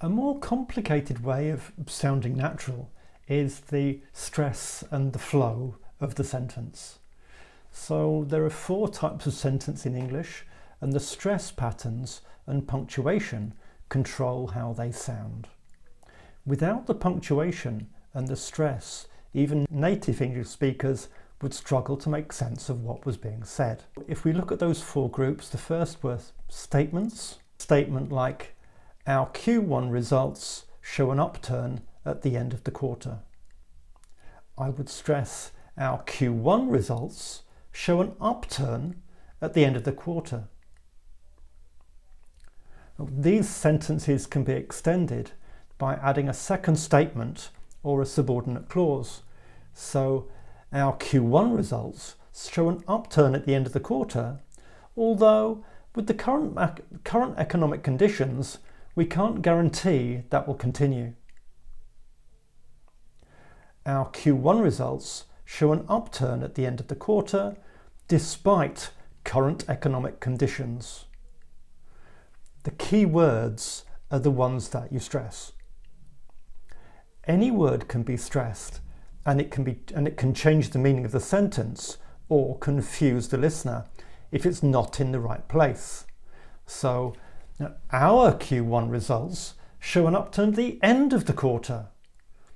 A more complicated way of sounding natural is the stress and the flow of the sentence. So there are 4 types of sentence in English, and the stress patterns and punctuation control how they sound. Without the punctuation and the stress, even native English speakers would struggle to make sense of what was being said. If we look at those 4 groups, the first were statements. Statement like, our Q1 results show an upturn at the end of the quarter. I would stress our Q1 results show an upturn at the end of the quarter. These sentences can be extended by adding a second statement or a subordinate clause. So our Q1 results show an upturn at the end of the quarter, although with the current economic conditions, we can't guarantee that will continue. Our Q1 results show an upturn at the end of the quarter despite current economic conditions. The key words are the ones that you stress. Any word can be stressed and it can change the meaning of the sentence or confuse the listener if it's not in the right place. So our Q1 results show an upturn at the end of the quarter.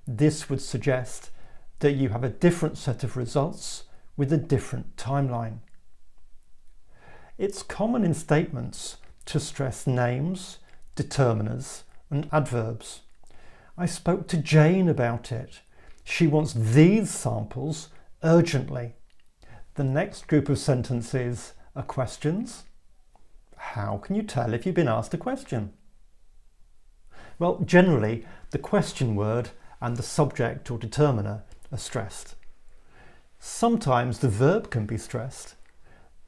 This would suggest that you have a different set of results with a different timeline. It's common in statements to stress names, determiners, and adverbs. I spoke to Jane about it. She wants these samples urgently. The next group of sentences are questions. How can you tell if you've been asked a question? Well, generally, the question word and the subject or determiner are stressed. Sometimes the verb can be stressed,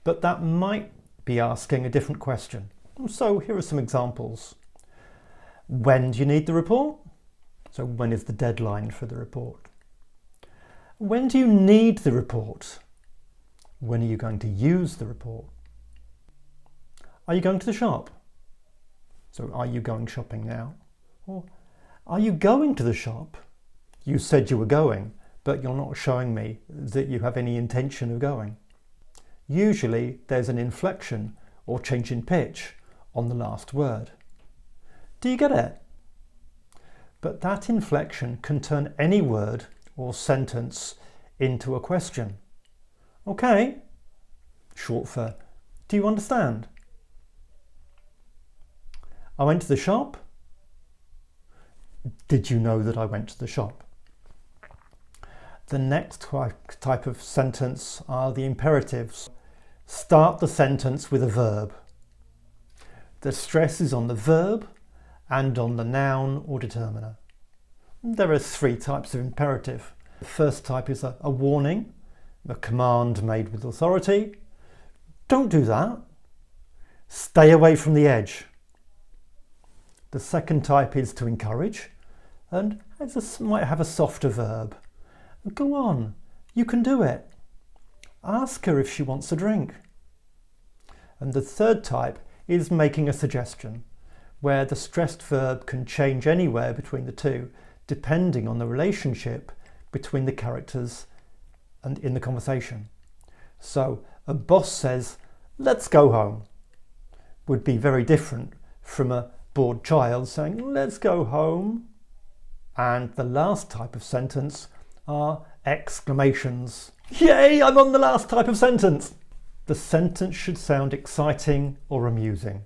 but that might be asking a different question. So here are some examples. When do you need the report? So when is the deadline for the report? When do you need the report? When are you going to use the report? Are you going to the shop? So are you going shopping now? Or are you going to the shop? You said you were going, but you're not showing me that you have any intention of going. Usually there's an inflection or change in pitch on the last word. Do you get it? But that inflection can turn any word or sentence into a question. Okay, short for, do you understand? I went to the shop. Did you know that I went to the shop? The next type of sentence are the imperatives. Start the sentence with a verb. The stress is on the verb and on the noun or determiner. There are 3 types of imperative. The first type is a warning, a command made with authority. Don't do that. Stay away from the edge. The second type is to encourage, and it might have a softer verb. Go on, you can do it. Ask her if she wants a drink. And the third type is making a suggestion, where the stressed verb can change anywhere between the 2, depending on the relationship between the characters and in the conversation. So a boss says, let's go home, would be very different from a bored child saying, let's go home. And the last type of sentence are exclamations. Yay, I'm on the last type of sentence. The sentence should sound exciting or amusing.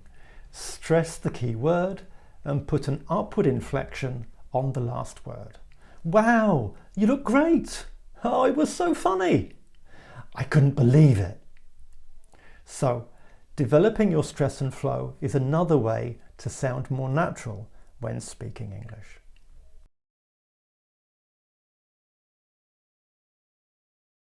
Stress the key word and put an upward inflection on the last word. Wow, you look great. Oh, it was so funny. I couldn't believe it. So, developing your stress and flow is another way to sound more natural when speaking English.